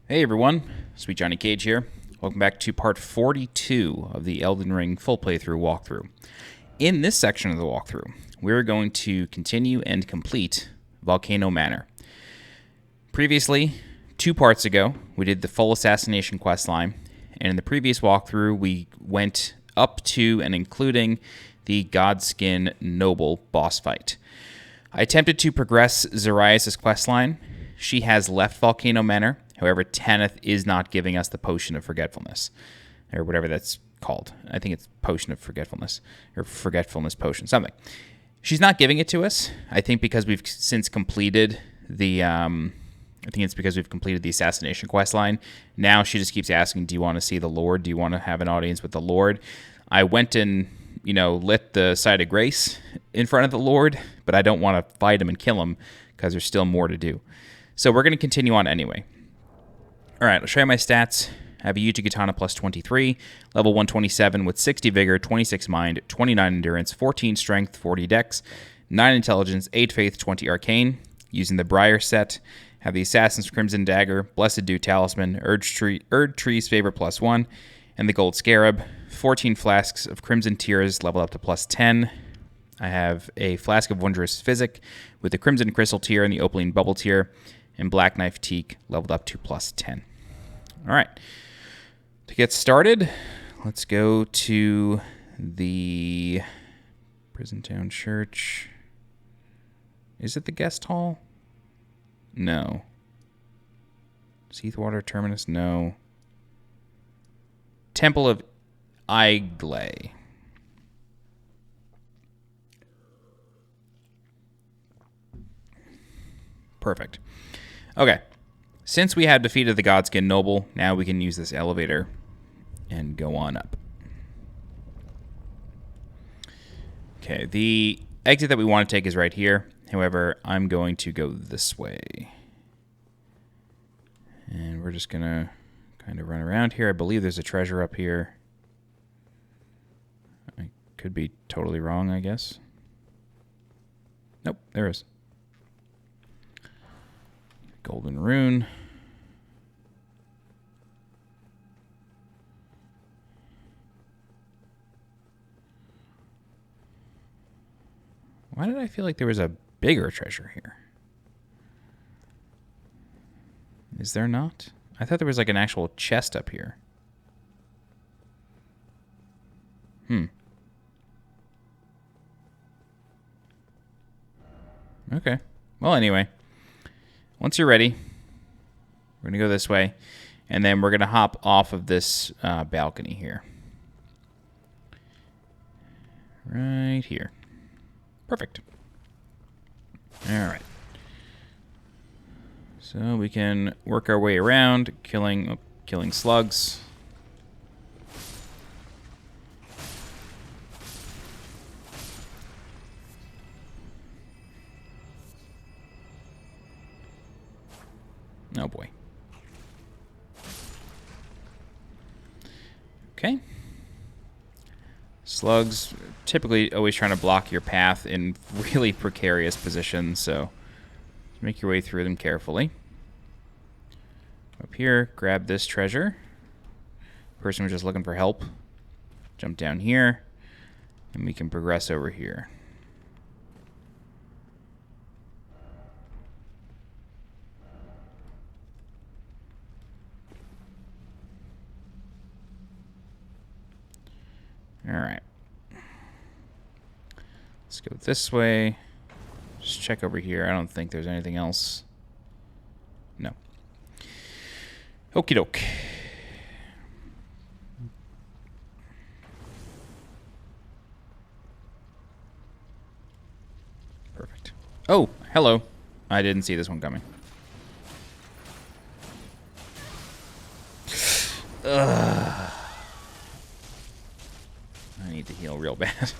Hey everyone, SweetJohnnyCage here. Welcome back to part 42 of the Elden Ring full playthrough walkthrough. In this section of the walkthrough, we're going to continue and complete Volcano Manor. Previously, 2 parts ago, we did the full assassination questline, and in the previous walkthrough, we went up to and including the Godskin Noble boss fight. I attempted to progress Zorayas' questline. She has left Volcano Manor. However, Thanith is not giving us the Potion of Forgetfulness, or whatever that's called. I think it's Potion of Forgetfulness, or Forgetfulness Potion, something. She's not giving it to us. I think because we've since completed the, assassination quest line. Now she just keeps asking, do you want to see the Lord? Do you want to have an audience with the Lord? I went and, lit the Side of Grace in front of the Lord, but I don't want to fight him and kill him because there's still more to do. So we're going to continue on anyway. All right, I'll show you my stats. I have a Yuji Katana plus 23, level 127 with 60 Vigor, 26 Mind, 29 Endurance, 14 Strength, 40 Dex, 9 Intelligence, 8 Faith, 20 Arcane. Using the Briar set, have the Assassin's Crimson Dagger, Blessed Dew Talisman, Erd Tree's Favor plus 1, and the Gold Scarab. 14 Flasks of Crimson Tears, level up to plus 10. I have a Flask of Wondrous Physic with the Crimson Crystal tier and the Opaline Bubble tier, and Black Knife Teak leveled up to plus 10. All right. To get started, let's go to the Prison Town Church. Is it the guest hall? No. Seathwater Terminus? No. Temple of Iglay. Perfect. Okay. Since we have defeated the Godskin Noble, now we can use this elevator and go on up. Okay, the exit that we want to take is right here. However, I'm going to go this way. And we're just going to kind of run around here. I believe there's a treasure up here. I could be totally wrong, I guess. Nope, there is. Golden Rune. Why did I feel like there was a bigger treasure here? Is there not? I thought there was like an actual chest up here. Okay. Well, anyway. Once you're ready, we're going to go this way, and then we're going to hop off of this balcony here. Right here. Perfect. All right. So we can work our way around, killing slugs. Oh boy. Okay. Slugs typically always trying to block your path in really precarious positions, so make your way through them carefully. Up here, grab this treasure. Person was just looking for help. Jump down here, and we can progress over here. All right. Let's go this way. Just check over here. I don't think there's anything else. No. Okie doke. Perfect. Oh, hello. I didn't see this one coming. Ugh. I need to heal real bad.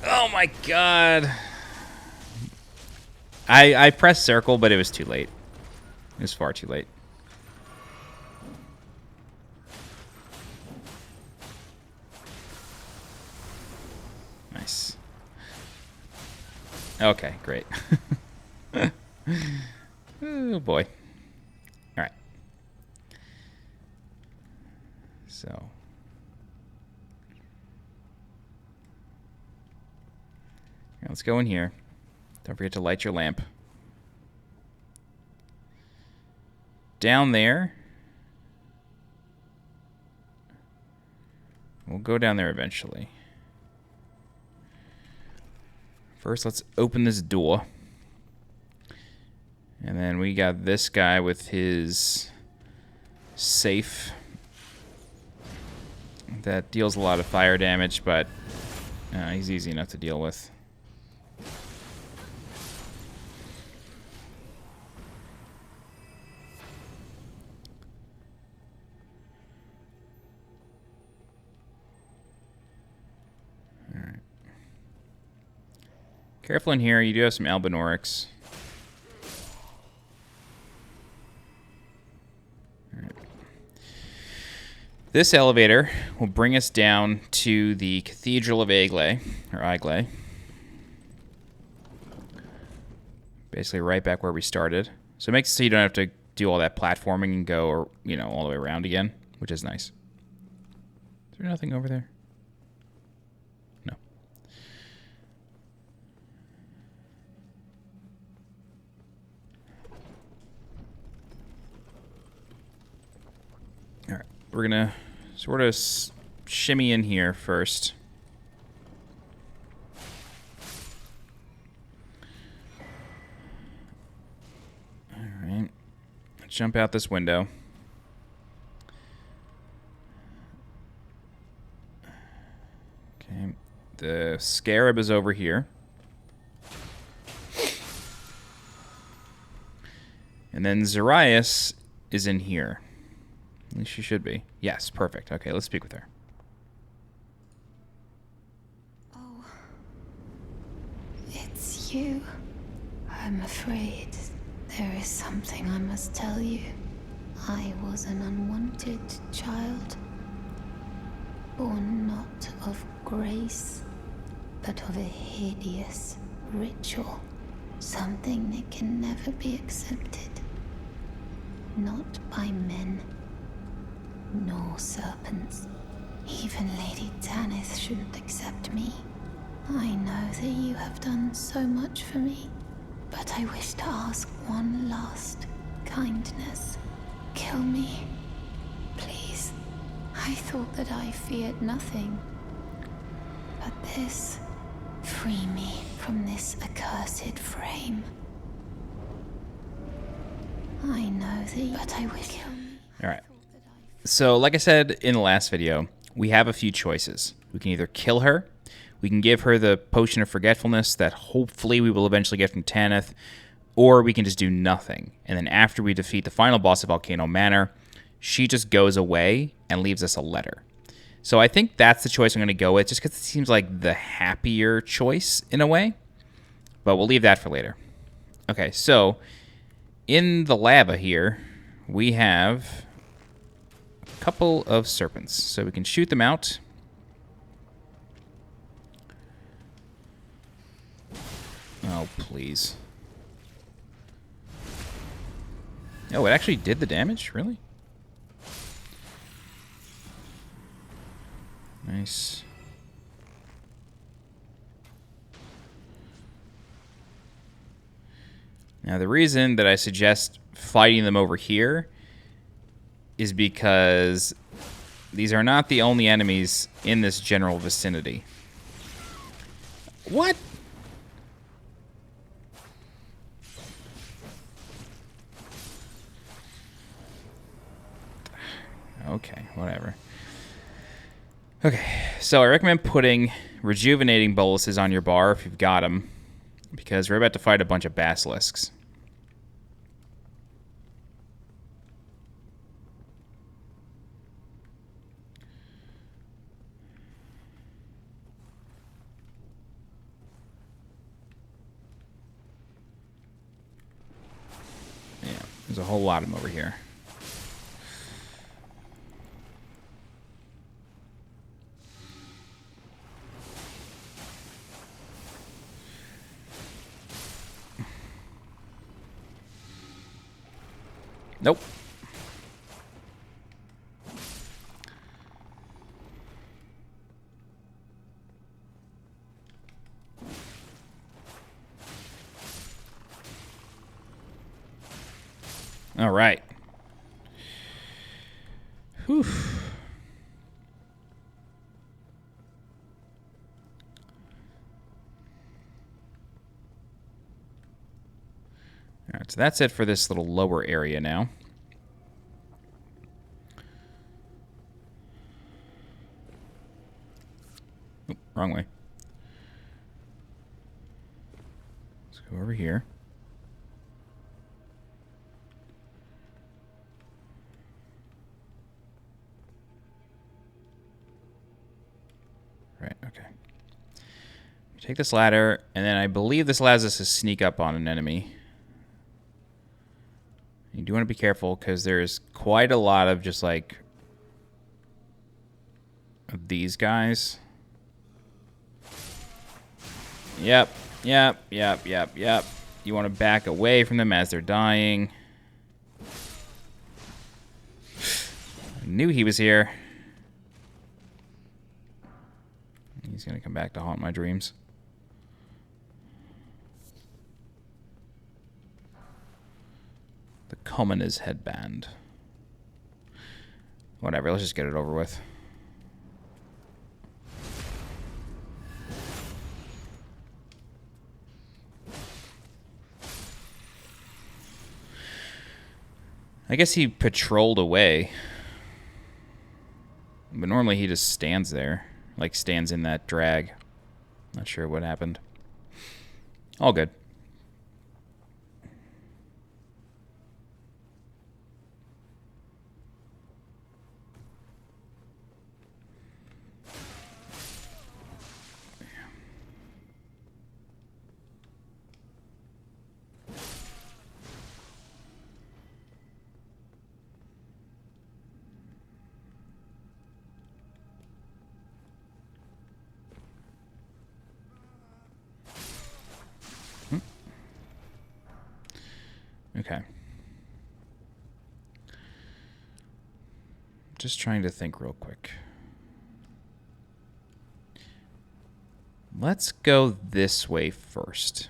Oh my god. I pressed circle, but it was too late. It was far too late. Okay, great. Oh, boy. All right. So. Let's go in here. Don't forget to light your lamp. Down there. We'll go down there eventually. First, let's open this door. And then we got this guy with his safe. That deals a lot of fire damage, but he's easy enough to deal with. Alright. Careful in here, you do have some Albinaurics. This elevator will bring us down to the Cathedral of Aigle, or Aigle. Basically right back where we started. So it makes it so you don't have to do all that platforming and go, or, you know, all the way around again, which is nice. Is there nothing over there? No. All right, we're gonna sort of shimmy in here first. All right, let's jump out this window. Okay, the scarab is over here. And then Zorayas is in here. At least she should be. Yes, perfect. Okay, let's speak with her. Oh, it's you. I'm afraid there is something I must tell you. I was an unwanted child, born not of grace, but of a hideous ritual, something that can never be accepted. Not by men, nor serpents. Even Lady Thanith shouldn't accept me. I know that you have done so much for me, but I wish to ask one last kindness. Kill me, please. I thought that I feared nothing, but this, free me from this accursed frame. I know that, but I wish. Kill me. All right. So, like I said in the last video, we have a few choices. We can either kill her, we can give her the potion of forgetfulness that hopefully we will eventually get from Thanith, or we can just do nothing. And then after we defeat the final boss of Volcano Manor, she just goes away and leaves us a letter. So I think that's the choice I'm going to go with, just because it seems like the happier choice in a way. But we'll leave that for later. Okay, so in the lava here, we have couple of serpents, so we can shoot them out. Oh, please. Oh, it actually did the damage? Really? Nice. Now, the reason that I suggest fighting them over here is because these are not the only enemies in this general vicinity. What? Okay, whatever. Okay, so I recommend putting rejuvenating boluses on your bar if you've got them, because we're about to fight a bunch of basilisks. There's a whole lot of them over here. Nope. All right. Whew. All right, so that's it for this little lower area now. Oh, wrong way. Let's go over here. Right, okay. Take this ladder, and then I believe this allows us to sneak up on an enemy. You do want to be careful, because there's quite a lot of just, like, of these guys. Yep. You want to back away from them as they're dying. I knew he was here. He's going to come back to haunt my dreams. The Commoner's Headband. Whatever, let's just get it over with. I guess he patrolled away. But normally he just stands there. Like, stands in that drag. Not sure what happened. All good. Okay. Just trying to think real quick. Let's go this way first.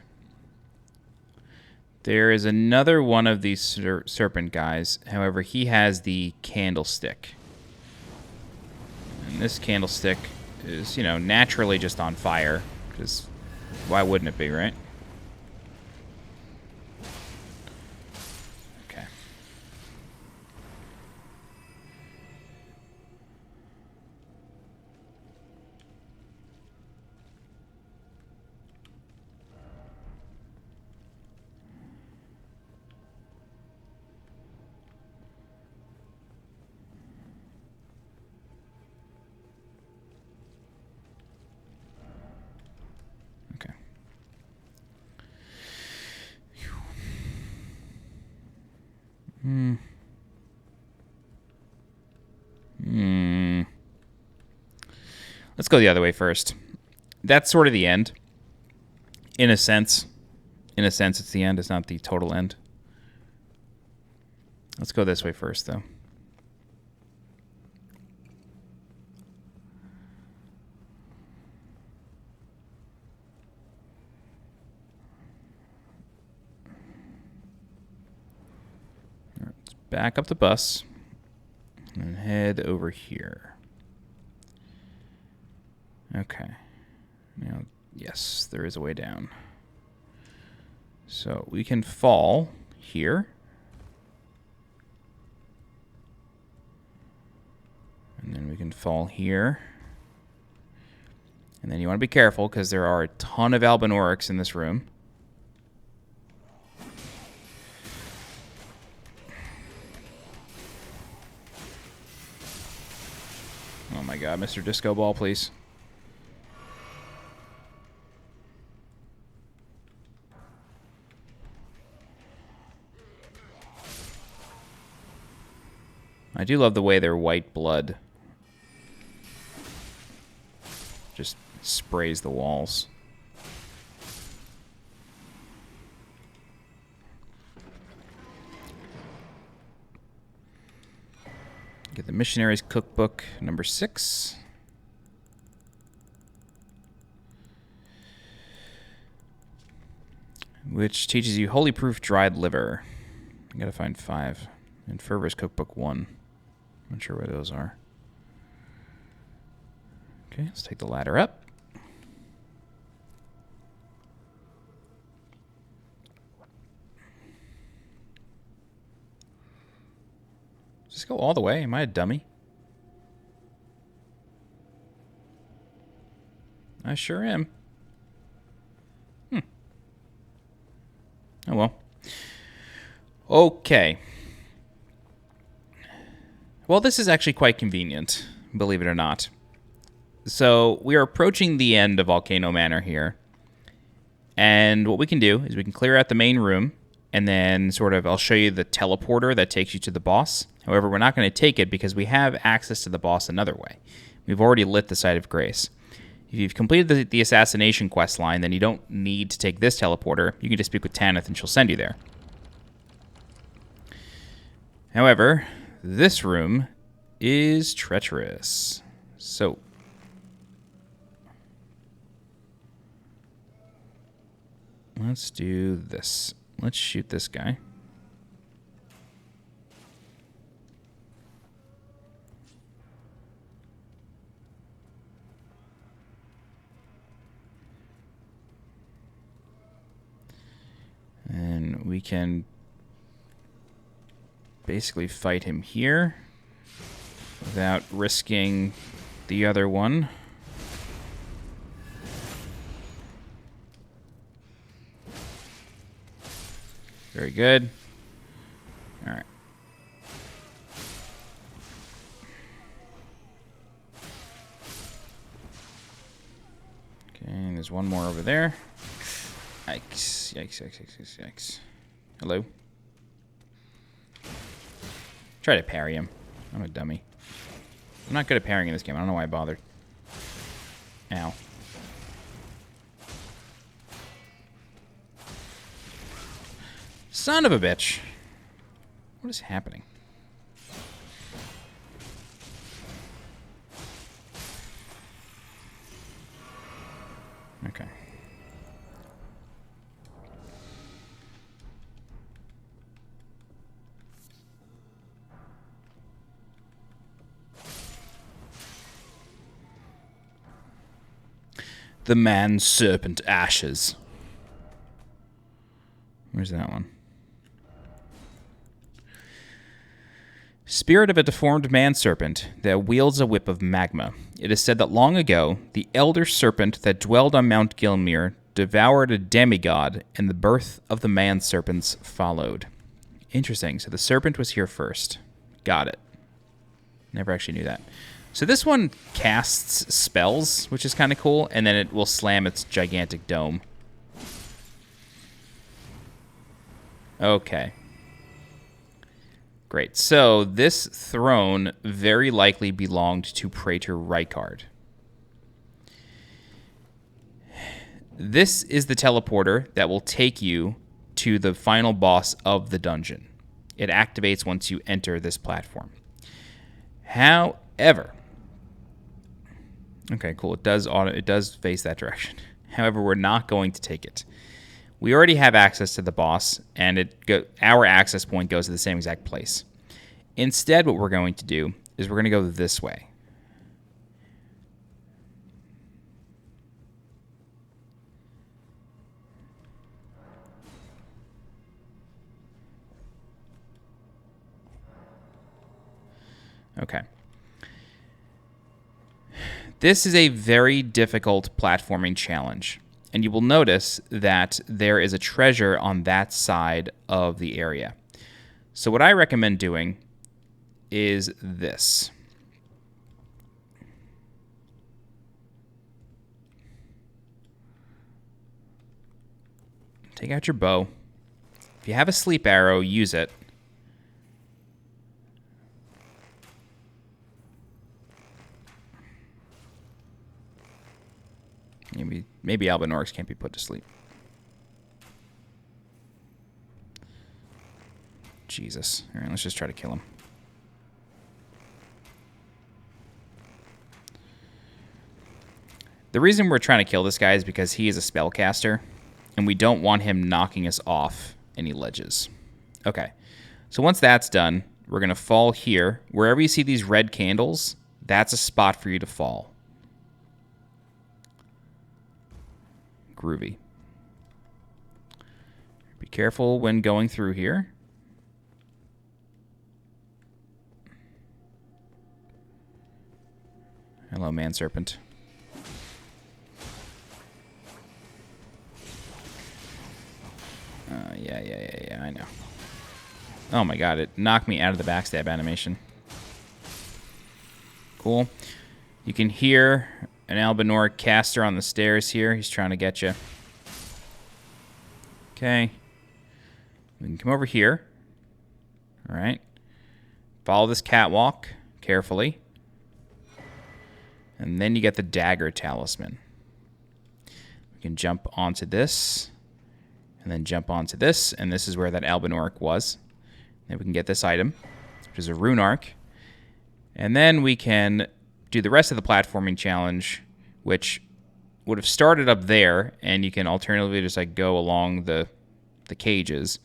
There is another one of these serpent guys. However, he has the candlestick. And this candlestick is, you know, naturally just on fire. Because why wouldn't it be, right? Let's go the other way first. That's sort of the end. In a sense. In a sense, it's the end. It's not the total end. Let's go this way first, though. Let's back up the bus and head over here. Okay. Now, yes, there is a way down. So we can fall here. And then we can fall here. And then you want to be careful because there are a ton of Albinaurics in this room. Oh my god, Mr. Disco Ball, please. I do love the way their white blood just sprays the walls. Get the Missionary's Cookbook number 6. Which teaches you Holy Proof Dried Liver. I gotta find 5. And Fervor's Cookbook 1. Not sure where those are. Okay, let's take the ladder up. Does this go all the way? Am I a dummy? I sure am. Oh well. Okay. Well, this is actually quite convenient, believe it or not. So, we are approaching the end of Volcano Manor here. And what we can do is we can clear out the main room, and then I'll show you the teleporter that takes you to the boss. However, we're not going to take it because we have access to the boss another way. We've already lit the Site of Grace. If you've completed the assassination quest line, then you don't need to take this teleporter. You can just speak with Thanith and she'll send you there. However, this room is treacherous. So, let's do this. Let's shoot this guy. And we can basically fight him here without risking the other one. Very good. All right. Okay, and there's one more over there. Yikes, yikes, yikes, yikes, yikes, yikes. Hello? Try to parry him. I'm a dummy. I'm not good at parrying in this game. I don't know why I bothered. Ow. Son of a bitch. What is happening? Okay. The Man-Serpent Ashes. Where's that one? Spirit of a deformed man-serpent that wields a whip of magma. It is said that long ago, the elder serpent that dwelled on Mount Gilmere devoured a demigod, and the birth of the man-serpents followed. Interesting. So the serpent was here first. Got it. Never actually knew that. So this one casts spells, which is kind of cool, and then it will slam its gigantic dome. Okay. Great. So this throne very likely belonged to Praetor Rykard. This is the teleporter that will take you to the final boss of the dungeon. It activates once you enter this platform. However... Okay, cool. It does face that direction. However, we're not going to take it. We already have access to the boss, and our access point goes to the same exact place. Instead, what we're going to do is we're going to go this way. Okay. This is a very difficult platforming challenge, and you will notice that there is a treasure on that side of the area. So what I recommend doing is this. Take out your bow. If you have a sleep arrow, use it. Maybe Albinauric can't be put to sleep. Jesus. All right, let's just try to kill him. The reason we're trying to kill this guy is because he is a spellcaster, and we don't want him knocking us off any ledges. Okay, so once that's done, we're going to fall here. Wherever you see these red candles, that's a spot for you to fall. Groovy. Be careful when going through here. Hello, man serpent. Yeah, I know. Oh my god, it knocked me out of the backstab animation. Cool. You can hear an Albinauric caster on the stairs here. He's trying to get you. Okay. We can come over here. Alright. Follow this catwalk carefully. And then you get the dagger talisman. We can jump onto this. And then jump onto this. And this is where that Albinauric was. Then we can get this item, which is a rune arc. And then we can do the rest of the platforming challenge, which would have started up there. And you can alternatively just like go along the cages.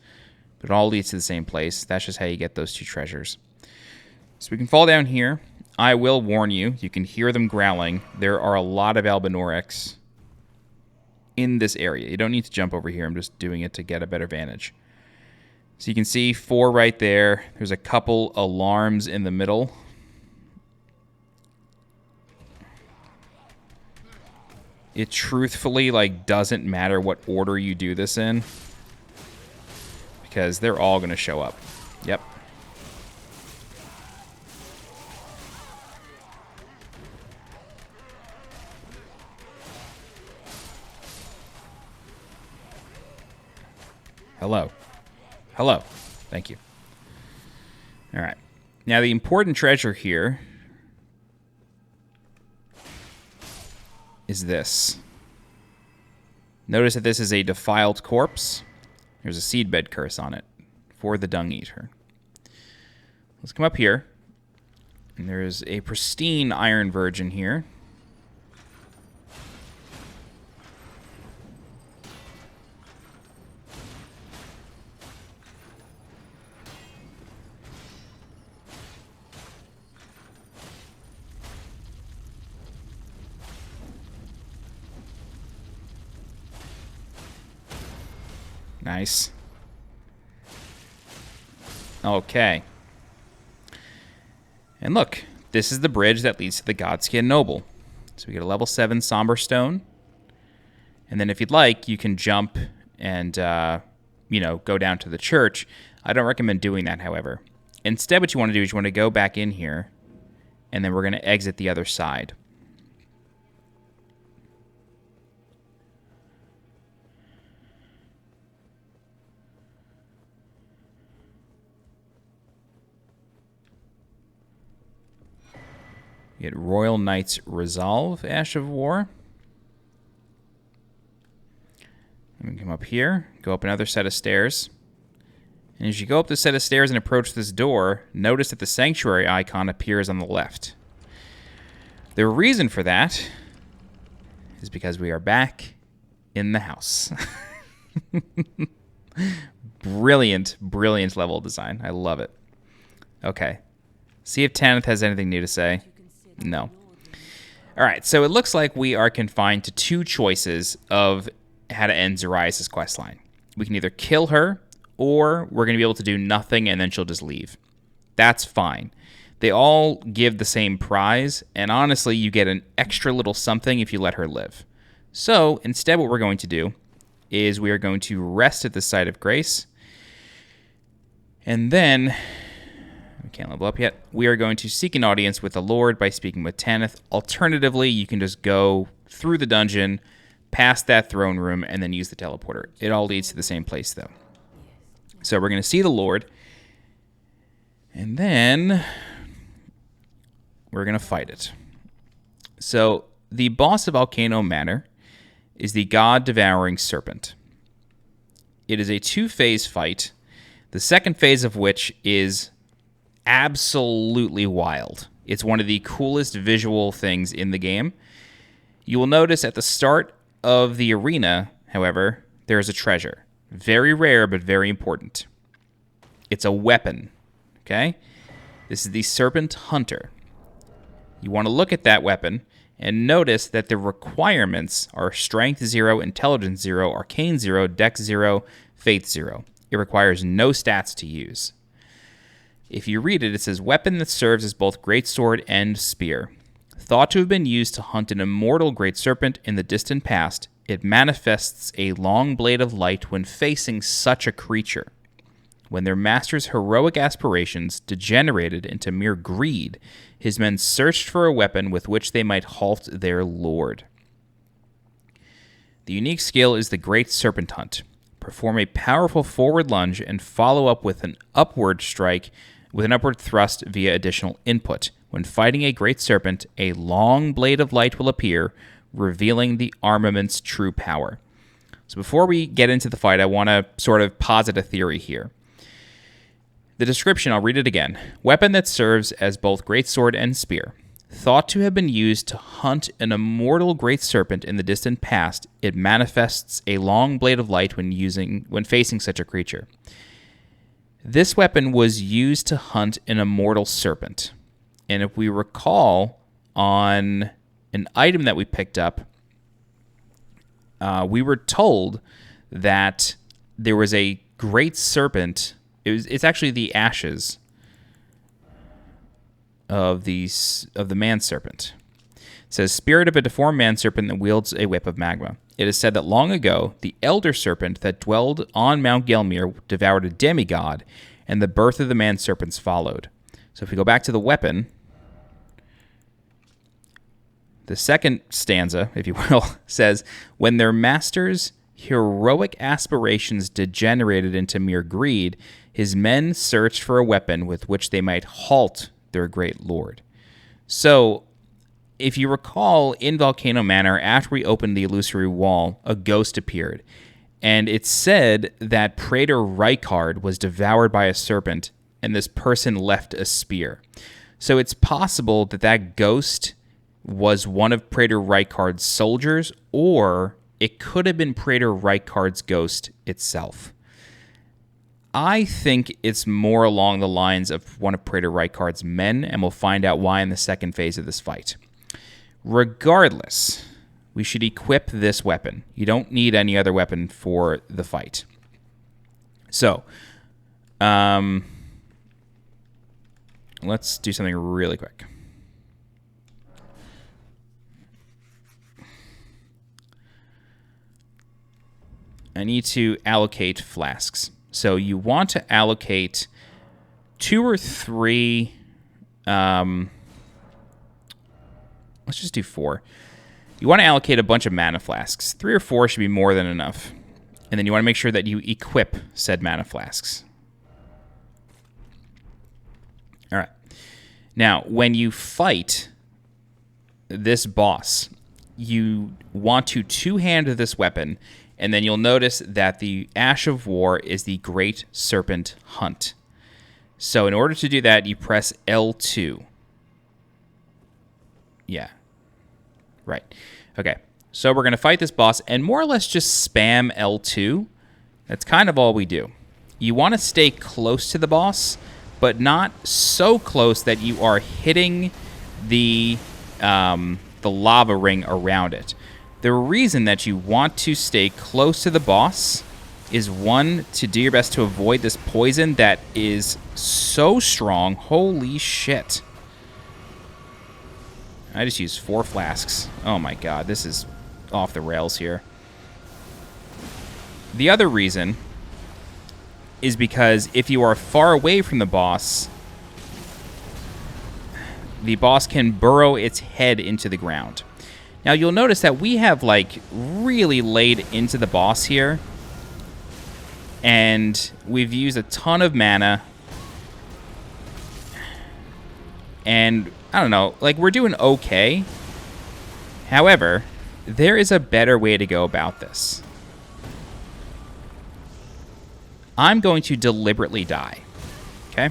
But it all leads to the same place. That's just how you get those 2 treasures. So we can fall down here. I will warn you, you can hear them growling. There are a lot of Albinaurics in this area. You don't need to jump over here. I'm just doing it to get a better vantage. So you can see 4 right there. There's a couple alarms in the middle. It truthfully like doesn't matter what order you do this in, because they're all going to show up. Yep. Hello. Hello. Thank you. All right. Now, the important treasure here is this. Notice that this is a defiled corpse. There's a seedbed curse on it for the Dung Eater. Let's come up here. And there's a pristine Iron Virgin here. Nice. Okay. And look, this is the bridge that leads to the Godskin Noble. So we get a level 7 Somber Stone. And then if you'd like, you can jump and, go down to the church. I don't recommend doing that, however. Instead, what you want to do is you want to go back in here, and then we're going to exit the other side. You get Royal Knight's Resolve, Ash of War. And we come up here, go up another set of stairs. And as you go up the set of stairs and approach this door, notice that the Sanctuary icon appears on the left. The reason for that is because we are back in the house. Brilliant, brilliant level design. I love it. Okay. See if Thanith has anything new to say. No. All right, so it looks like we are confined to 2 choices of how to end Zorayas' questline. We can either kill her, or we're going to be able to do nothing and then she'll just leave. That's fine. They all give the same prize, and honestly, you get an extra little something if you let her live. So instead, what we're going to do is we are going to rest at the site of grace, and then... we can't level up yet. We are going to seek an audience with the Lord by speaking with Thanith. Alternatively, you can just go through the dungeon, past that throne room, and then use the teleporter. It all leads to the same place, though. So we're going to see the Lord, and then we're going to fight it. So the boss of Volcano Manor is the God-Devouring Serpent. It is a 2-phase fight, the second phase of which is absolutely wild. It's one of the coolest visual things in the game. You will notice at the start of the arena, however, there is a treasure. Very rare, but very important. It's a weapon, okay? This is the Serpent-Hunter. You want to look at that weapon and notice that the requirements are Strength 0, Intelligence 0, Arcane 0, Dex 0, Faith 0. It requires no stats to use. If you read it, it says, weapon that serves as both greatsword and spear. Thought to have been used to hunt an immortal great serpent in the distant past, it manifests a long blade of light when facing such a creature. When their master's heroic aspirations degenerated into mere greed, his men searched for a weapon with which they might halt their lord. The unique skill is the Great Serpent Hunt. Perform a powerful forward lunge and follow up with an upward strike with an upward thrust via additional input. When fighting a great serpent, a long blade of light will appear, revealing the armament's true power. So before we get into the fight, I want to sort of posit a theory here. The description, I'll read it again. Weapon that serves as both greatsword and spear. Thought to have been used to hunt an immortal great serpent in the distant past, it manifests a long blade of light when facing such a creature. This weapon was used to hunt an immortal serpent. And if we recall on an item that we picked up, we were told that there was a great serpent. It's actually the ashes of the man serpent. It says, spirit of a deformed man serpent that wields a whip of magma. It is said that long ago, the elder serpent that dwelled on Mount Gelmir devoured a demigod, and the birth of the man serpents followed. So if we go back to the weapon, the second stanza, if you will, says, when their master's heroic aspirations degenerated into mere greed, his men searched for a weapon with which they might halt their great lord. So, if you recall, in Volcano Manor, after we opened the illusory wall, a ghost appeared. And it said that Praetor Rykard was devoured by a serpent, and this person left a spear. So it's possible that that ghost was one of Praetor Rykard's soldiers, or it could have been Praetor Rykard's ghost itself. I think it's more along the lines of one of Praetor Rykard's men, and we'll find out why in the second phase of this fight. Regardless, we should equip this weapon. You don't need any other weapon for the fight. So, let's do something really quick. I need to allocate flasks. So you want to allocate 2 or 3... let's just do 4. You want to allocate a bunch of mana flasks. 3 or 4 should be more than enough. And then you want to make sure that you equip said mana flasks. All right. Now, when you fight this boss, you want to two-hand this weapon, and then you'll notice that the Ash of War is the Great Serpent Hunt. So in order to do that, you press L2. Yeah. Right. Okay. So we're going to fight this boss and more or less just spam L2. That's kind of all we do. You want to stay close to the boss, but not so close that you are hitting the lava ring around it. The reason that you want to stay close to the boss is, one, to do your best to avoid this poison that is so strong. Holy shit. I just used 4 flasks. Oh my god, this is off the rails here. The other reason is because if you are far away from the boss can burrow its head into the ground. Now, you'll notice that we have, like, really laid into the boss here. And we've used a ton of mana. And, I don't know, like, we're doing okay. However, there is a better way to go about this. I'm going to deliberately die. Okay?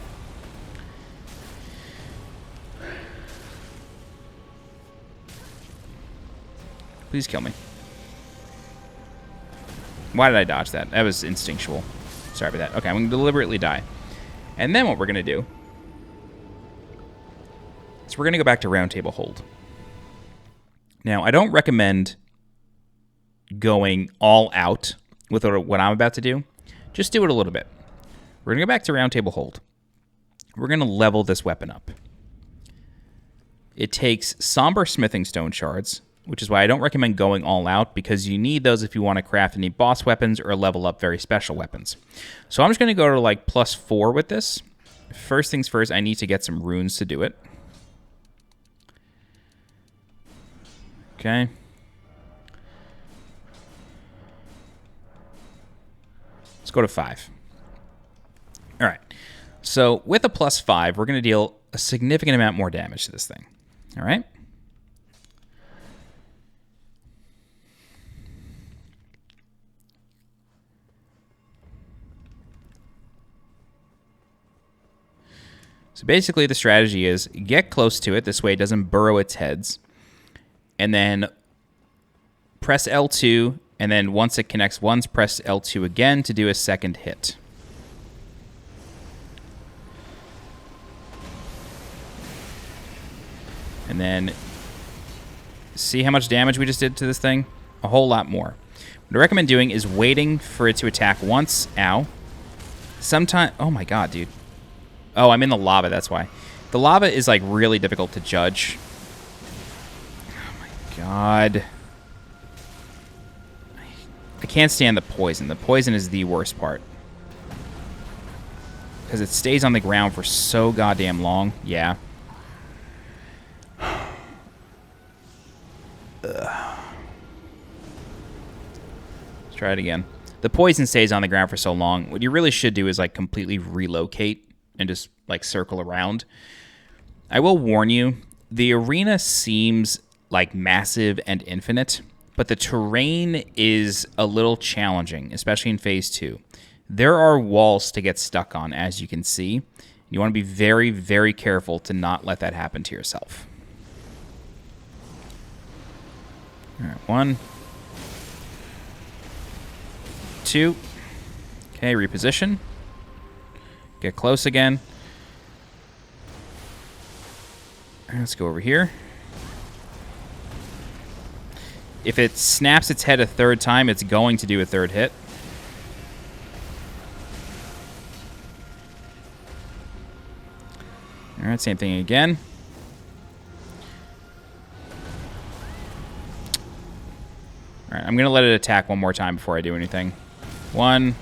Please kill me. Why did I dodge that? That was instinctual. Sorry about that. Okay, I'm going to deliberately die. And then what we're going to do is we're going to go back to Round Table Hold. Now, I don't recommend going all out with what I'm about to do. Just do it a little bit. We're going to go back to Round Table Hold. We're going to level this weapon up. It takes Somber Smithing Stone Shards, which is why I don't recommend going all out, because you need those if you want to craft any boss weapons or level up very special weapons. So I'm just going to go to like +4 with this. First things first, I need to get some runes to do it. Okay. Let's go to 5. All right. So with a +5, we're going to deal a significant amount more damage to this thing. All right. So basically the strategy is get close to it. This way it doesn't burrow its heads. And then press L2. And then once it connects once, press L2 again to do a second hit. And then see how much damage we just did to this thing? A whole lot more. What I recommend doing is waiting for it to attack once. Ow. Sometime. Oh my god, dude. Oh, I'm in the lava, that's why. The lava is like really difficult to judge. Oh my god. I can't stand the poison. The poison is the worst part. Because it stays on the ground for so goddamn long. Yeah. Let's try it again. The poison stays on the ground for so long. What you really should do is like completely relocate and just like circle around. I will warn you, the arena seems like massive and infinite, but the terrain is a little challenging, especially in Phase 2. There are walls to get stuck on, as you can see. You want to be very, very careful to not let that happen to yourself. All right, 1, 2. Okay, reposition. Get close again. Let's go over here. If it snaps its head a third time, it's going to do a third hit. All right, same thing again. All right, I'm going to let it attack one more time before I do anything. 1,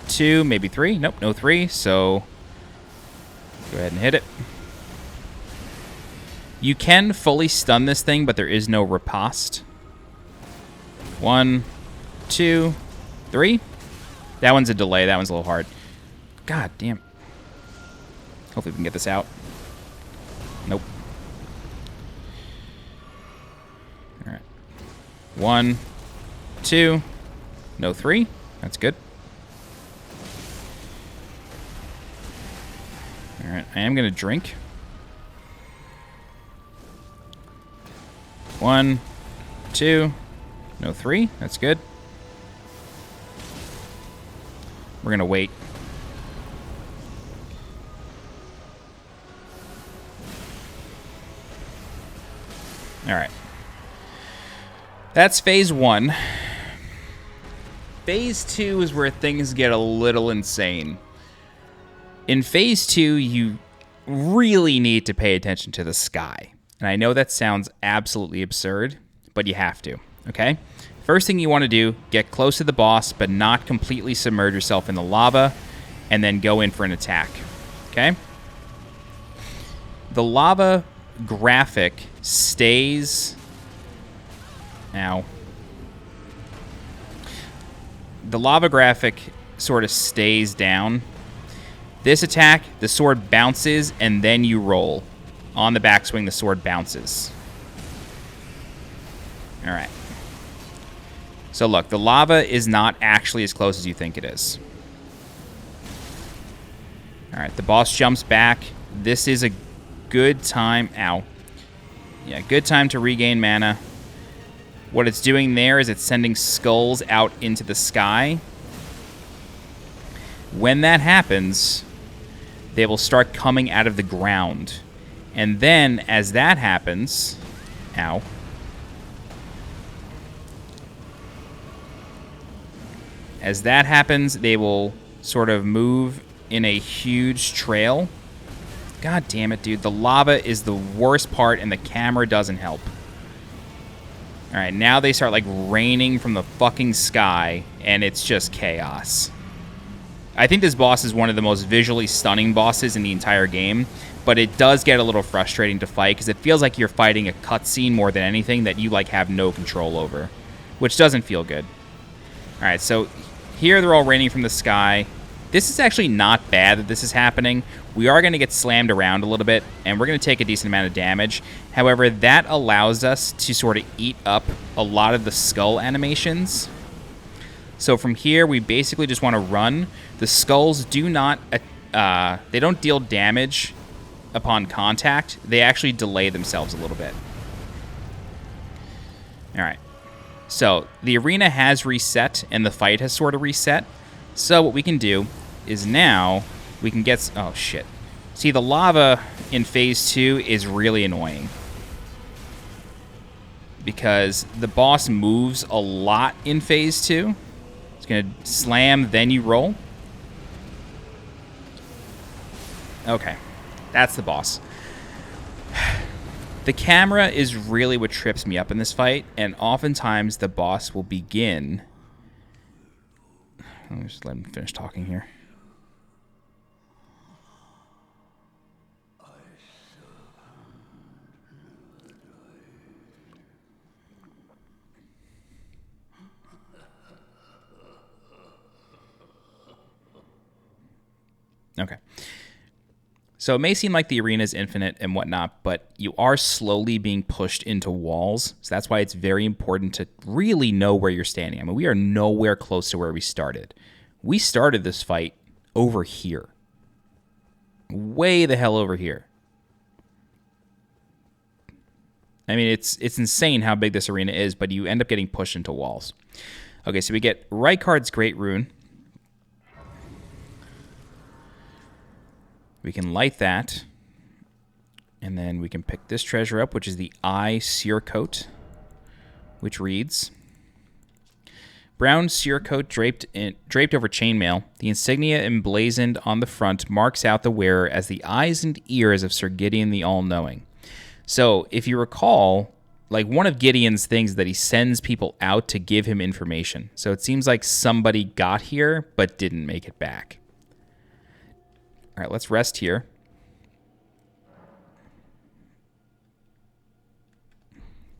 2, maybe 3. Nope, no 3. So go ahead and hit it. You can fully stun this thing, but there is no riposte. 1, 2, 3. That one's a delay. That one's a little hard. God damn. Hopefully we can get this out. Nope. All right. 1, 2. No 3. That's good. All right. I am going to drink. 1, 2. No 3. That's good. We're going to wait. All right. That's Phase 1. Phase 2 is where things get a little insane. In Phase 2, you really need to pay attention to the sky. And I know that sounds absolutely absurd, but you have to, okay? First thing you want to do, get close to the boss, but not completely submerge yourself in the lava, and then go in for an attack, okay? The lava graphic stays... Ow. The lava graphic sort of stays down. This attack, the sword bounces, and then you roll. On the backswing, the sword bounces. All right. So look, the lava is not actually as close as you think it is. All right, the boss jumps back. This is a good time. Ow. Yeah, good time to regain mana. What it's doing there is it's sending skulls out into the sky. When that happens, they will start coming out of the ground. And then, as that happens... Ow. As that happens, they will sort of move in a huge trail. God damn it, dude. The lava is the worst part, and the camera doesn't help. Alright, now they start, like, raining from the fucking sky, and it's just chaos. I think this boss is one of the most visually stunning bosses in the entire game, but it does get a little frustrating to fight, because it feels like you're fighting a cutscene more than anything that you, like, have no control over, which doesn't feel good. Alright, so here they're all raining from the sky. This is actually not bad that this is happening. We are going to get slammed around a little bit, and we're going to take a decent amount of damage. However, that allows us to sort of eat up a lot of the skull animations. So from here, we basically just want to run. The skulls do not, they don't deal damage upon contact. They actually delay themselves a little bit. All right. So the arena has reset, and the fight has sort of reset. So what we can do is now we can get... Oh, shit. See, the lava in Phase 2 is really annoying, because the boss moves a lot in Phase 2. It's going to slam, then you roll. Okay. That's the boss. The camera is really what trips me up in this fight, and oftentimes the boss will begin... Let me just let him finish talking here. Okay. So it may seem like the arena is infinite and whatnot, but you are slowly being pushed into walls. So that's why it's very important to really know where you're standing. I mean, we are nowhere close to where we started. We started this fight over here. Way the hell over here. I mean, it's insane how big this arena is, but you end up getting pushed into walls. Okay, so we get Rykard's Great Rune. We can light that, and then we can pick this treasure up, which is the Eye Seer Coat, which reads, brown seer coat draped over chainmail. The insignia emblazoned on the front marks out the wearer as the eyes and ears of Sir Gideon the All-Knowing. So, if you recall, like, one of Gideon's things is that he sends people out to give him information. So it seems like somebody got here but didn't make it back. All right, let's rest here.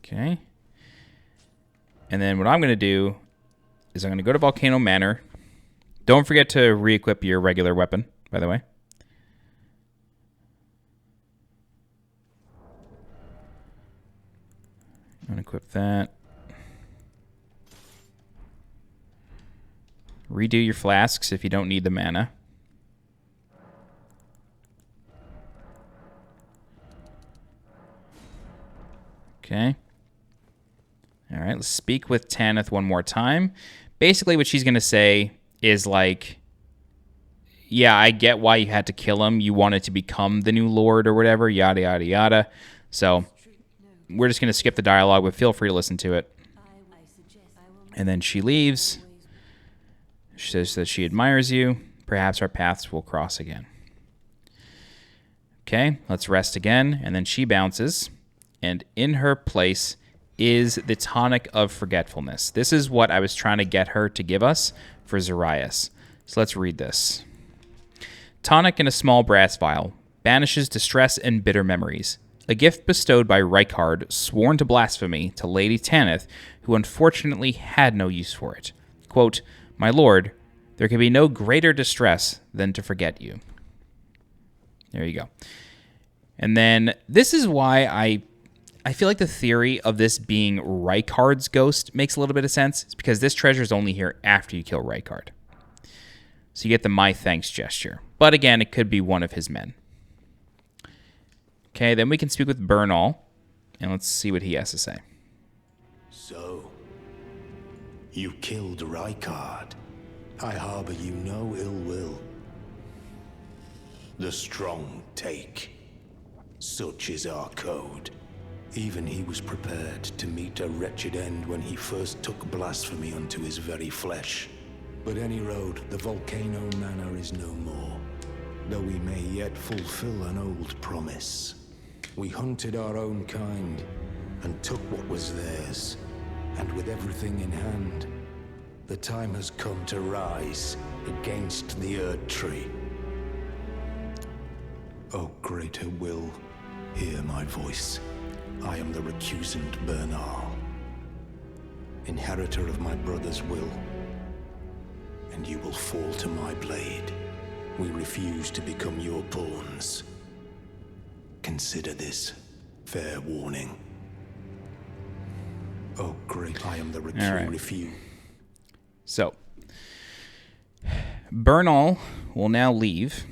Okay. And then what I'm going to do is I'm going to go to Volcano Manor. Don't forget to re-equip your regular weapon, by the way. I'm going to equip that. Redo your flasks if you don't need the mana. Okay. All right, let's speak with Thanith one more time. Basically, what she's going to say is like, yeah, I get why you had to kill him. You wanted to become the new lord or whatever, yada, yada, yada. So we're just going to skip the dialogue, but feel free to listen to it. And then she leaves. She says that she admires you. Perhaps our paths will cross again. Okay, let's rest again. And then she bounces. And in her place is the Tonic of Forgetfulness. This is what I was trying to get her to give us for Zorayas. So let's read this. Tonic in a small brass vial banishes distress and bitter memories. A gift bestowed by Rykard, sworn to blasphemy, to Lady Thanith, who unfortunately had no use for it. Quote, my lord, there can be no greater distress than to forget you. There you go. And then this is why I feel like the theory of this being Rykard's ghost makes a little bit of sense. It's because this treasure is only here after you kill Rykard. So you get the my thanks gesture. But again, it could be one of his men. Okay, then we can speak with Bernal, and let's see what he has to say. So, you killed Rykard. I harbor you no ill will. The strong take. Such is our code. Even he was prepared to meet a wretched end when he first took blasphemy unto his very flesh. But any road, the Volcano Manor is no more, though we may yet fulfill an old promise. We hunted our own kind, and took what was theirs, and with everything in hand, the time has come to rise against the Erd Tree. O greater will, hear my voice. I am the recusant Bernal, inheritor of my brother's will, and you will fall to my blade. We refuse to become your pawns. Consider this fair warning. Oh, great, I am the refuse. So, Bernal will now leave.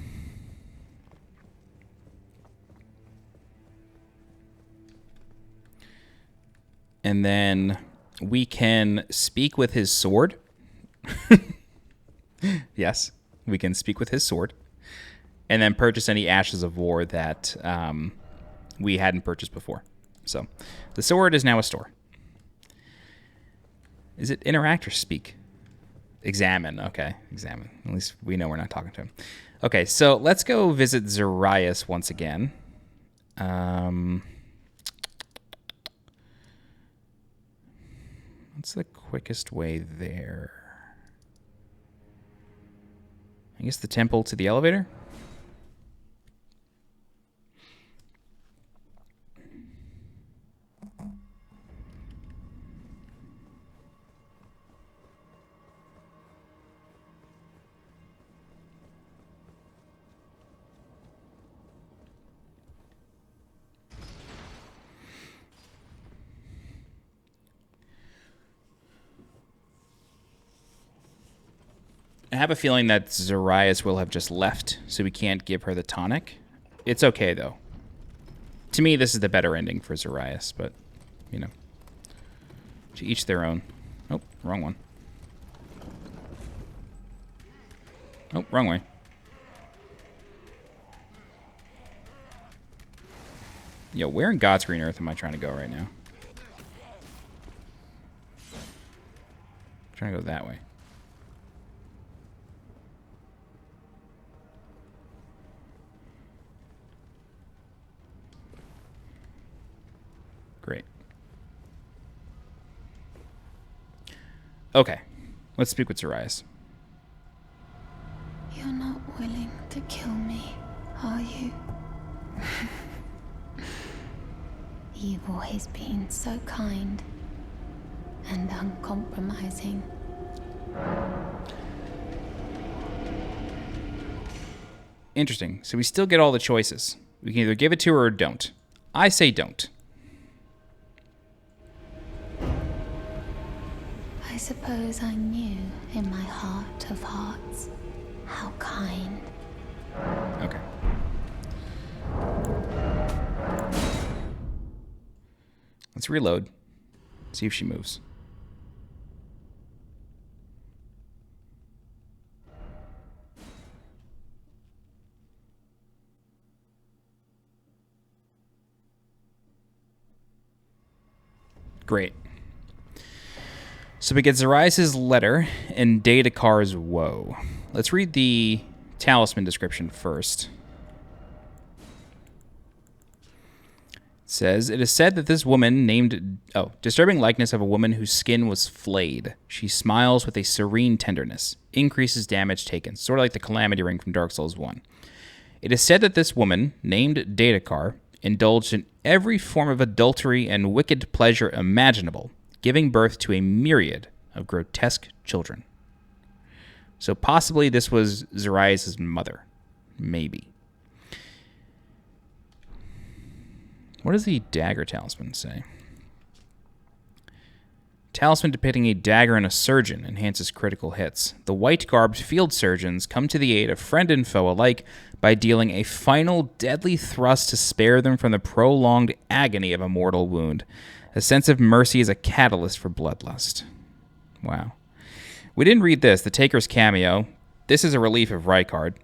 And then we can speak with his sword. Yes, we can speak with his sword. And then purchase any Ashes of War that we hadn't purchased before. So, the sword is now a store. Is it interact or speak? Examine. Okay, examine. At least we know we're not talking to him. Okay, so let's go visit Zorayas once again. What's the quickest way there? I guess the temple to the elevator? I have a feeling that Zorayas will have just left, so we can't give her the tonic. It's okay, though. To me, this is the better ending for Zorayas, but, you know. To each their own. Oh, wrong one. Oh, wrong way. Yo, where in God's green earth am I trying to go right now? I'm trying to go that way. Great. Okay. Let's speak with Zorayas. You're not willing to kill me, are you? You've always been so kind and uncompromising. Interesting. So we still get all the choices. We can either give it to her or don't. I say don't. I suppose I knew in my heart of hearts how kind. Okay. Let's reload. See if she moves. Great. So we get Zorayas' letter and Daedakar's woe. Let's read the talisman description first. It says, it is said that this woman named... Oh, disturbing likeness of a woman whose skin was flayed. She smiles with a serene tenderness. Increases damage taken. Sort of like the Calamity Ring from Dark Souls 1. It is said that this woman, named Daedakar, indulged in every form of adultery and wicked pleasure imaginable, giving birth to a myriad of grotesque children. So possibly this was Zorayas' mother. Maybe. What does the dagger talisman say? Talisman depicting a dagger and a surgeon enhances critical hits. The white-garbed field surgeons come to the aid of friend and foe alike by dealing a final deadly thrust to spare them from the prolonged agony of a mortal wound. A sense of mercy is a catalyst for bloodlust. Wow. We didn't read this. The Taker's cameo. This is a relief of Rykard.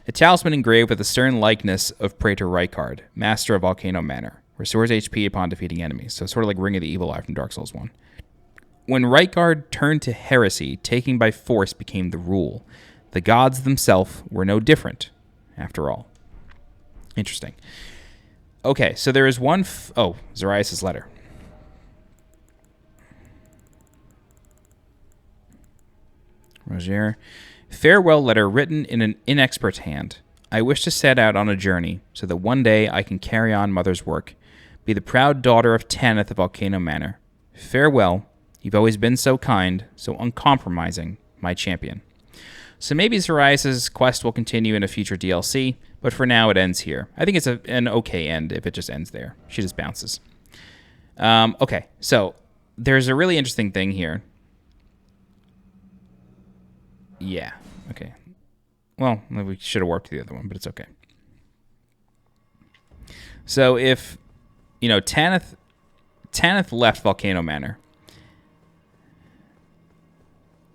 A talisman engraved with a stern likeness of Praetor Rykard, master of Volcano Manor. Restores HP upon defeating enemies. So sort of like Ring of the Evil Eye from Dark Souls 1. When Rykard turned to heresy, taking by force became the rule. The gods themselves were no different, after all. Interesting. Okay, so there is one... Zorayas' letter. Roger. Farewell letter written in an inexpert hand. I wish to set out on a journey so that one day I can carry on Mother's work. Be the proud daughter of Thanith of Volcano Manor. Farewell. You've always been so kind, so uncompromising, my champion. So maybe Zorayas' quest will continue in a future DLC, but for now it ends here. I think it's an okay end if it just ends there. She just bounces. Okay, so there's a really interesting thing here. Yeah, okay. Well, we should have warped to the other one, but it's okay. So if, Thanith left Volcano Manor.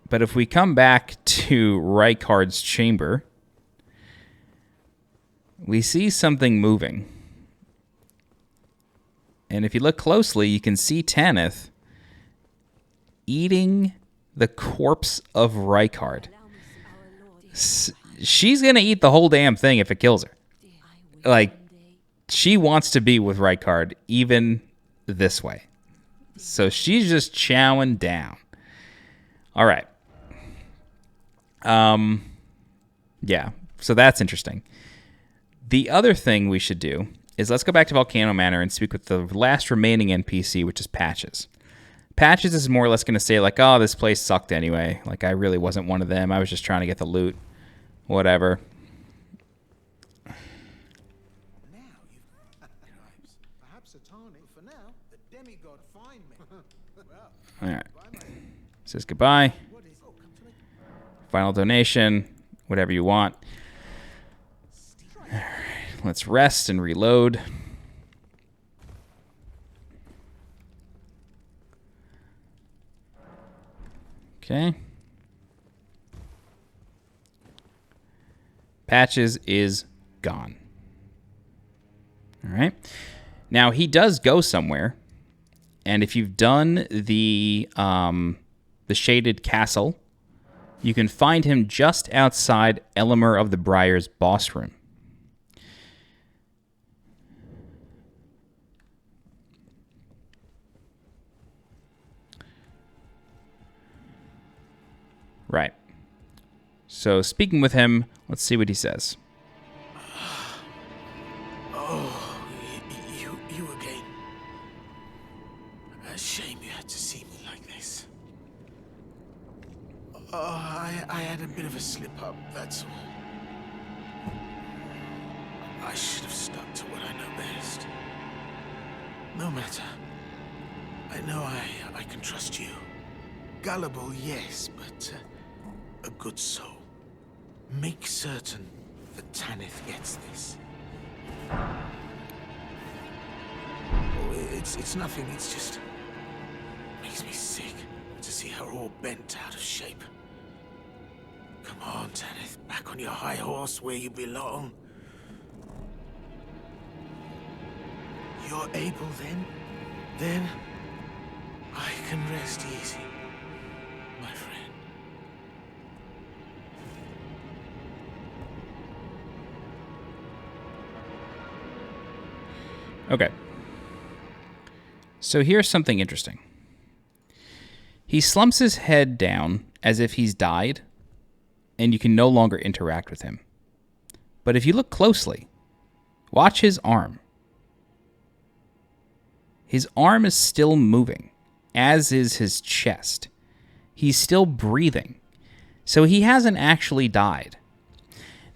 But if we come back to Rykard's chamber, we see something moving. And if you look closely, you can see Thanith eating the corpse of Rykard. She's going to eat the whole damn thing if it kills her. Like, she wants to be with Rykard even this way. So she's just chowing down. All right. Yeah, so that's interesting. The other thing we should do is let's go back to Volcano Manor and speak with the last remaining NPC, which is Patches. Patches is more or less going to say, like, oh, this place sucked anyway. Like, I really wasn't one of them. I was just trying to get the loot. Whatever. All right. Says goodbye. Final donation. Whatever you want. All right. Let's rest and reload. Okay. Patches is gone. All right. Now, he does go somewhere. And if you've done the Shaded Castle, you can find him just outside Elemer of the Briar's boss room. Right. So, speaking with him, let's see what he says. Oh, you again. A shame you had to see me like this. I had a bit of a slip-up, that's all. I should have stuck to what I know best. No matter. I know I can trust you. Gullible, yes, but a good soul. Make certain that Thanith gets this. Oh, it's nothing, it's just... makes me sick to see her all bent out of shape. Come on, Thanith, back on your high horse where you belong. You're able then? Then I can rest easy, my friend. Okay. So here's something interesting. He slumps his head down as if he's died, and you can no longer interact with him. But if you look closely, watch his arm. His arm is still moving, as is his chest. He's still breathing. So he hasn't actually died.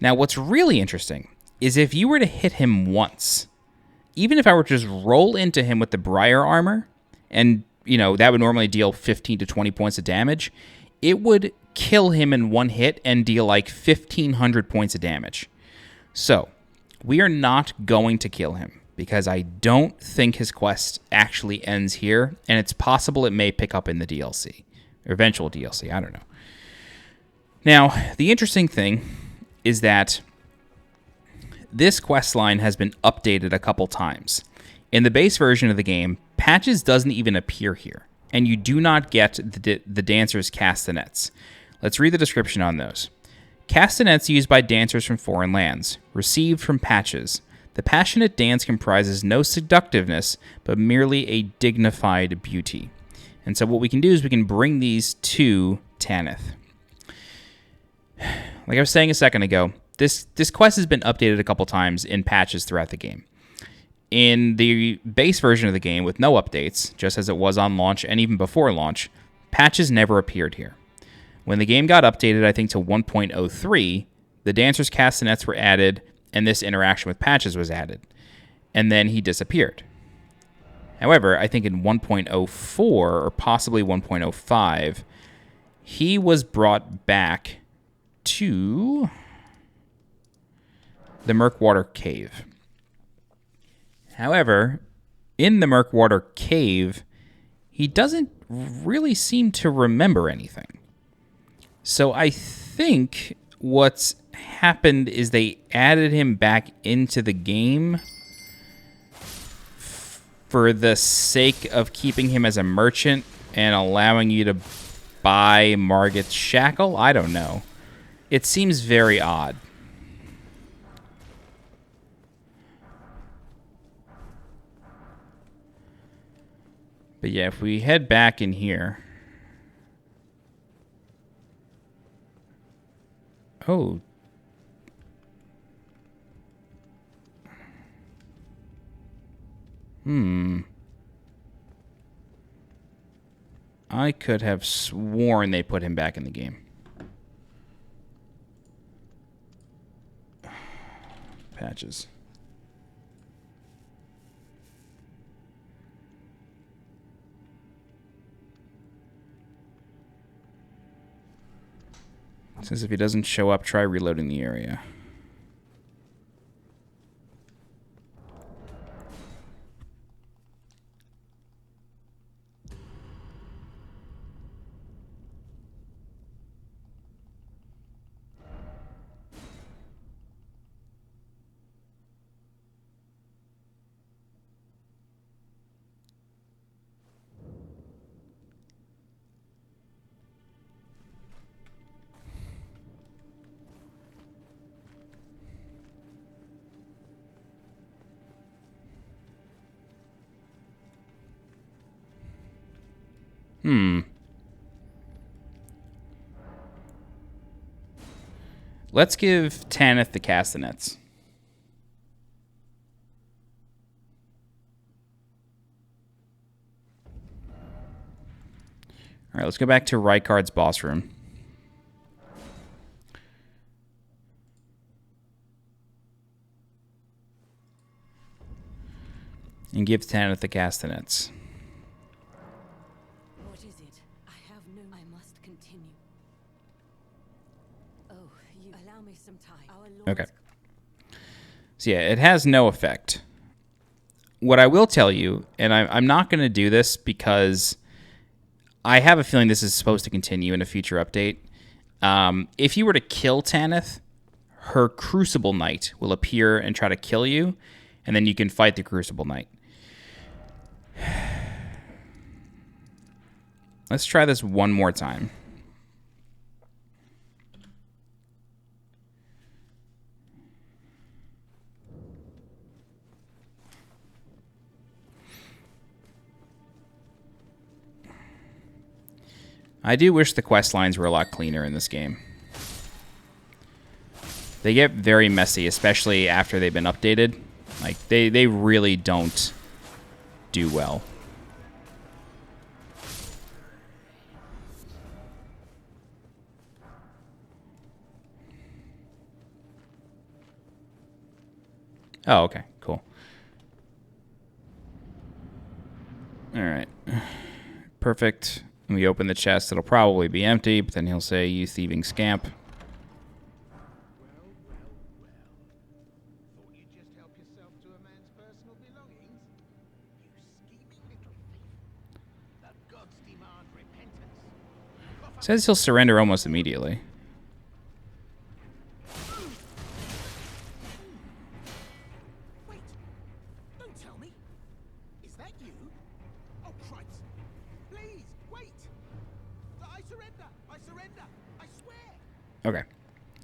Now, what's really interesting is if you were to hit him once, even if I were to just roll into him with the Briar armor, and, that would normally deal 15 to 20 points of damage, it would kill him in one hit and deal like 1,500 points of damage. So, we are not going to kill him. because I don't think his quest actually ends here, and it's possible it may pick up in the DLC, or eventual DLC, I don't know. Now, the interesting thing is that this quest line has been updated a couple times. In the base version of the game, Patches doesn't even appear here, and you do not get the dancer's castanets. Let's read the description on those. Castanets used by dancers from foreign lands, received from Patches. The passionate dance comprises no seductiveness, but merely a dignified beauty. And so what we can do is we can bring these to Thanith. Like I was saying a second ago, this quest has been updated a couple times in patches throughout the game. In the base version of the game with no updates, just as it was on launch and even before launch, patches never appeared here. When the game got updated, I think to 1.03, the dancer's castanets were added, and this interaction with Patches was added. And then he disappeared. However, I think in 1.04, or possibly 1.05, he was brought back to the Murkwater Cave. However, in the Murkwater Cave, he doesn't really seem to remember anything. So I think what's happened is they added him back into the game for the sake of keeping him as a merchant and allowing you to buy Margit's Shackle? I don't know. It seems very odd. But yeah, if we head back in here... Oh. I could have sworn they put him back in the game. Patches. It says if he doesn't show up, try reloading the area. Let's give Thanith the castanets. All right, let's go back to Rykard's boss room. And give Thanith the castanets. What is it? I have no... I must continue. Oh, you allow me some time. Our Lord... Okay. So yeah, it has no effect. What I will tell you, and I'm not going to do this because I have a feeling this is supposed to continue in a future update. If you were to kill Thanith, her Crucible Knight will appear and try to kill you, and then you can fight the Crucible Knight. Let's try this one more time. I do wish the quest lines were a lot cleaner in this game. They get very messy, especially after they've been updated. Like, they really don't do well. Oh, okay, cool. All right. Perfect. When we open the chest, it'll probably be empty, but then he'll say, "You thieving scamp." Thought you'd just help yourself to a man's personal Says he'll surrender almost immediately. Wait! Don't tell me! Is that you? Oh, Christ! Please, wait! I surrender! I surrender! I swear! Okay.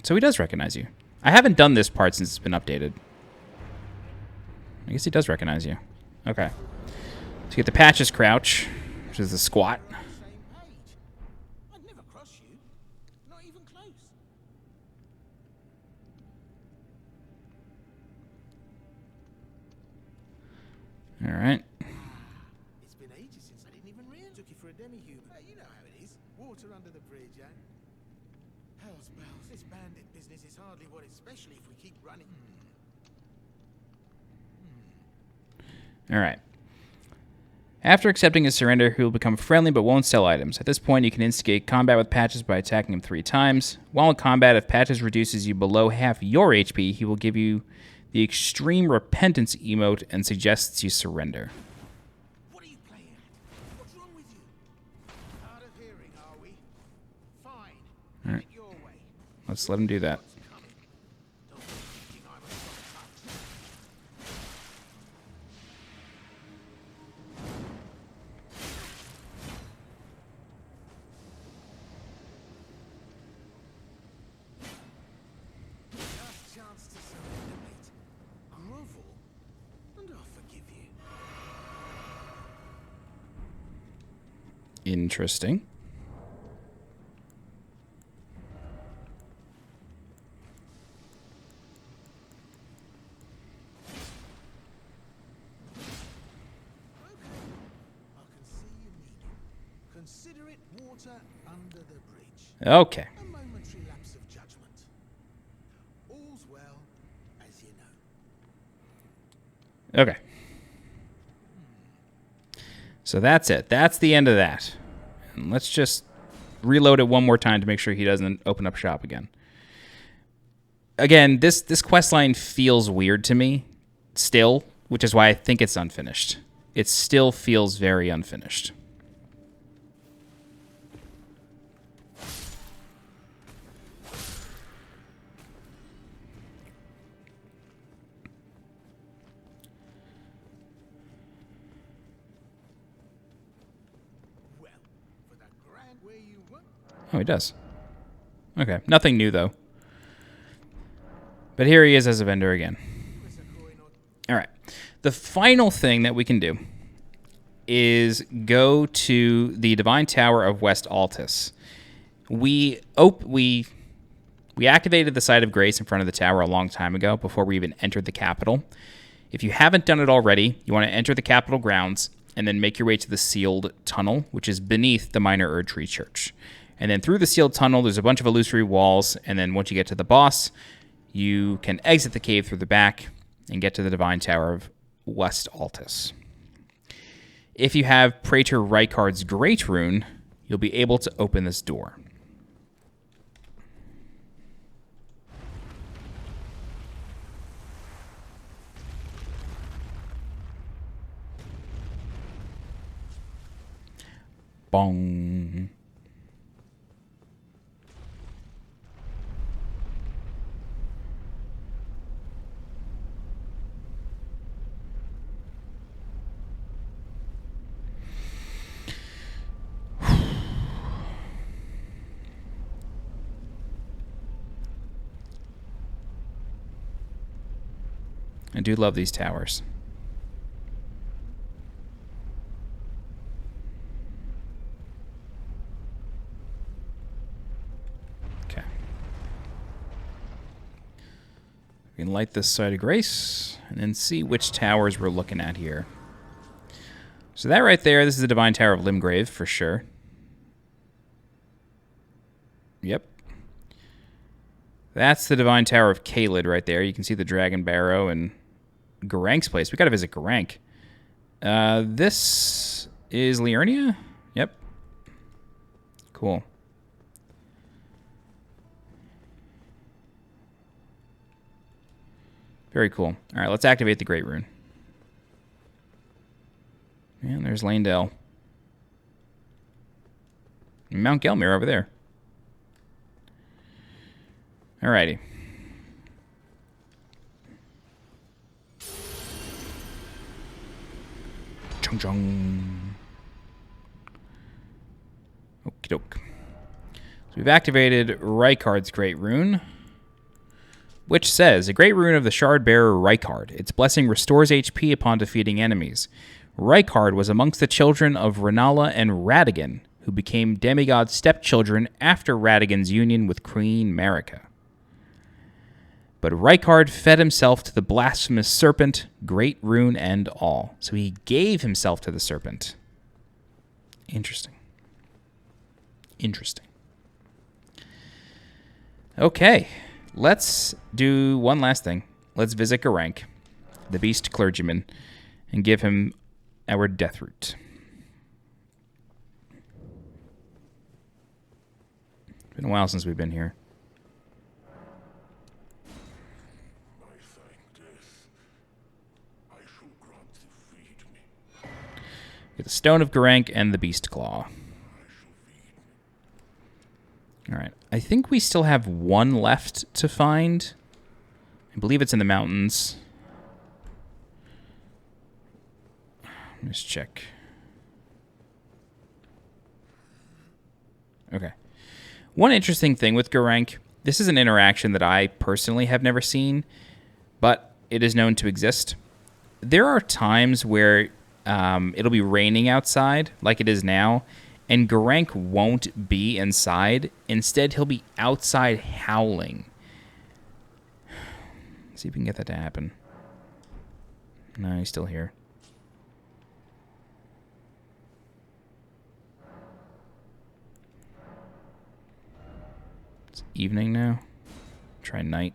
So he does recognize you. I haven't done this part since it's been updated. I guess he does recognize you. Okay. So you get the Patches Crouch, which is the squat. Same page. I'd never cross you. Not even close. All right. It's been ages since I didn't even realize. Took you for a demi-human. You know how it is. Water under the bridge, eh? Hell's bells. This bandit business is hardly what it's, especially if we keep running. All right. After accepting his surrender, he will become friendly but won't sell items. At this point, you can instigate combat with Patches by attacking him 3 times. While in combat, if Patches reduces you below half your HP, he will give you the Extreme Repentance emote and suggests you surrender. What are you playing at? What's wrong with you? Hard of hearing, are we? Fine. All right. Have it your way. Let's let him do that. What's coming? Don't be thinking I'm a soft touch. Last chance to surrender, mate. Grovel, and I'll forgive you. Interesting. I can see you need it. Consider it water under the bridge. Okay. A momentary lapse of judgment. All's well, as you know. Okay. So that's it. That's the end of that. And let's just reload it one more time to make sure he doesn't open up shop again. Again, this quest line feels weird to me still, which is why I think it's unfinished. It still feels very unfinished. Well, for the grand where you were. Oh, he does. Okay. Nothing new, though. But here he is as a vendor again. All right. The final thing that we can do is go to the Divine Tower of West Altus. We activated the Site of Grace in front of the tower a long time ago before we even entered the capital. If you haven't done it already, you want to enter the capital grounds and then make your way to the sealed tunnel, which is beneath the Minor Erdtree Church. And then through the sealed tunnel, there's a bunch of illusory walls, and then once you get to the boss, you can exit the cave through the back and get to the Divine Tower of West Altus. If you have Praetor Rykard's Great Rune, you'll be able to open this door. Bong. I do love these towers. Okay. We can light this Site of Grace and then see which towers we're looking at here. So that right there, this is the Divine Tower of Limgrave for sure. Yep. That's the Divine Tower of Caelid right there. You can see the Dragon Barrow and Gurranq's place. We got to visit Gurranq. This is Liurnia? Yep. Cool. Very cool. All right, let's activate the Great Rune. And there's Landell. Mount Gelmir over there. Alrighty. Chung chung. Okie doke. So we've activated Rykard's Great Rune, which says, a Great Rune of the Shard Bearer Rykard. Its blessing restores HP upon defeating enemies. Rykard was amongst the children of Renala and Radagon, who became demigod stepchildren after Radagon's union with Queen Marika. But Rykard fed himself to the blasphemous serpent, Great Rune and all. So he gave himself to the serpent. Interesting. Interesting. Okay, let's do one last thing. Let's visit Gurranq, the beast clergyman, and give him our death root. It's been a while since we've been here. Get the Stone of Gurranq and the Beast Claw. Alright, I think we still have one left to find. I believe it's in the mountains. Let's check. Okay. One interesting thing with Gurranq, this is an interaction that I personally have never seen, but it is known to exist. There are times where it'll be raining outside, like it is now, and Gurranq won't be inside. Instead, he'll be outside howling. Let's see if we can get that to happen. No, he's still here. It's evening now. Try night.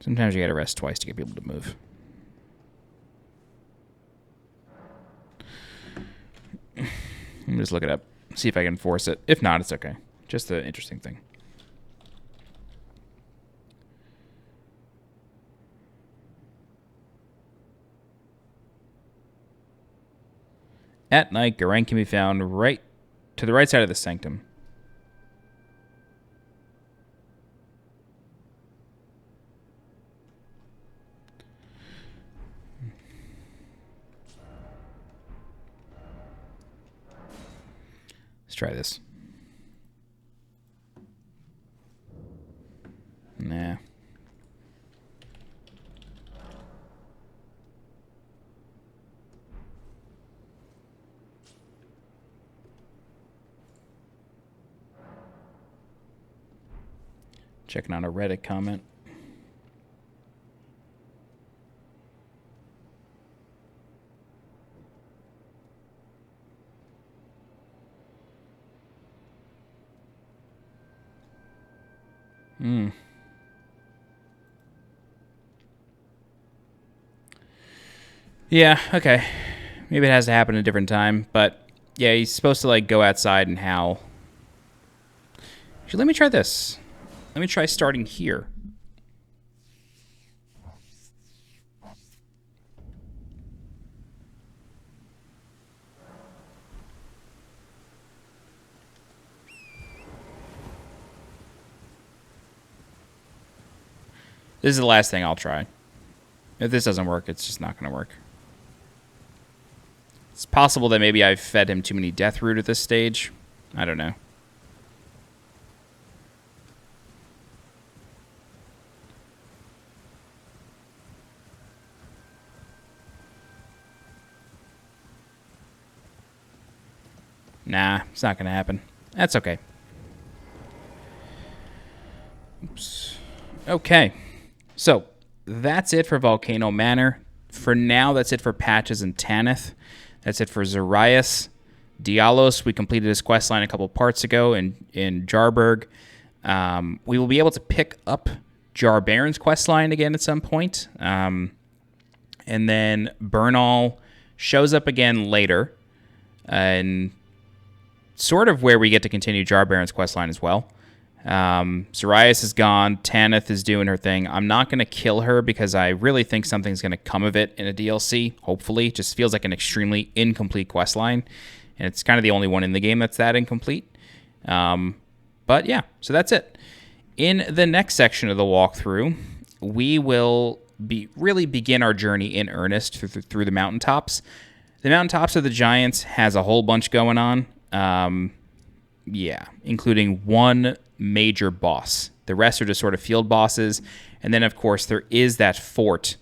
Sometimes you gotta rest twice to get people to move. Let me just look it up. See if I can force it. If not, it's okay. Just an interesting thing. At night, Gurranq can be found right to the right side of the sanctum. Let's try this. Nah. Checking on a Reddit comment. Yeah, okay. Maybe it has to happen at a different time, but yeah, he's supposed to like go outside and howl. Actually, let me try this. Let me try starting here. This is the last thing I'll try. If this doesn't work, it's just not going to work. It's possible that maybe I've fed him too many death root at this stage. I don't know. Nah, it's not going to happen. That's okay. Oops. Okay. So, that's it for Volcano Manor. For now, that's it for Patches and Thanith. That's it for Zorayas. Dialos, we completed his questline a couple parts ago in Jarburg. We will be able to pick up Jarbaron's questline again at some point. And then Bernal shows up again later. And sort of where we get to continue Jarbaron's questline as well. Zorayas is gone. Thanith is doing her thing. I'm not going to kill her because I really think something's going to come of it in a DLC, hopefully. It just feels like an extremely incomplete questline, and it's kind of the only one in the game that's that incomplete. But yeah, so that's it. In the next section of the walkthrough, we will really begin our journey in earnest through the mountaintops. The mountaintops of the Giants has a whole bunch going on. Yeah, including one major boss. The rest are just sort of field bosses. And then, of course, there is that fort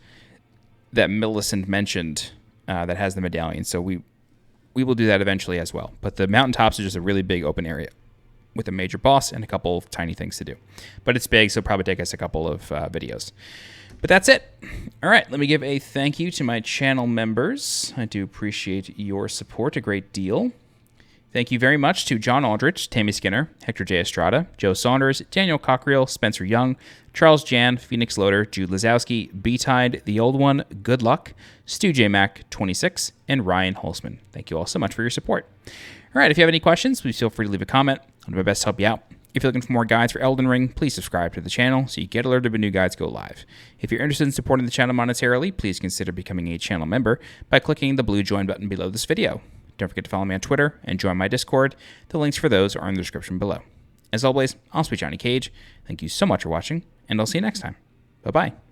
that Millicent mentioned that has the medallion. So we will do that eventually as well. But the mountaintops are just a really big open area with a major boss and a couple of tiny things to do. But it's big, so it'll probably take us a couple of videos. But that's it. All right, let me give a thank you to my channel members. I do appreciate your support a great deal. Thank you very much to John Aldrich, Tammy Skinner, Hector J. Estrada, Joe Saunders, Daniel Cockerill, Spencer Young, Charles Jan, Phoenix Loader, Jude Lazowski, B-Tide, The Old One, Good Luck, Stu J. Mac, 26, and Ryan Holzman. Thank you all so much for your support. All right, if you have any questions, please feel free to leave a comment. I'll do my best to help you out. If you're looking for more guides for Elden Ring, please subscribe to the channel so you get alerted when new guides go live. If you're interested in supporting the channel monetarily, please consider becoming a channel member by clicking the blue join button below this video. Don't forget to follow me on Twitter and join my Discord. The links for those are in the description below. As always, I'm SweetJohnnyCage. Thank you so much for watching, and I'll see you next time. Bye-bye.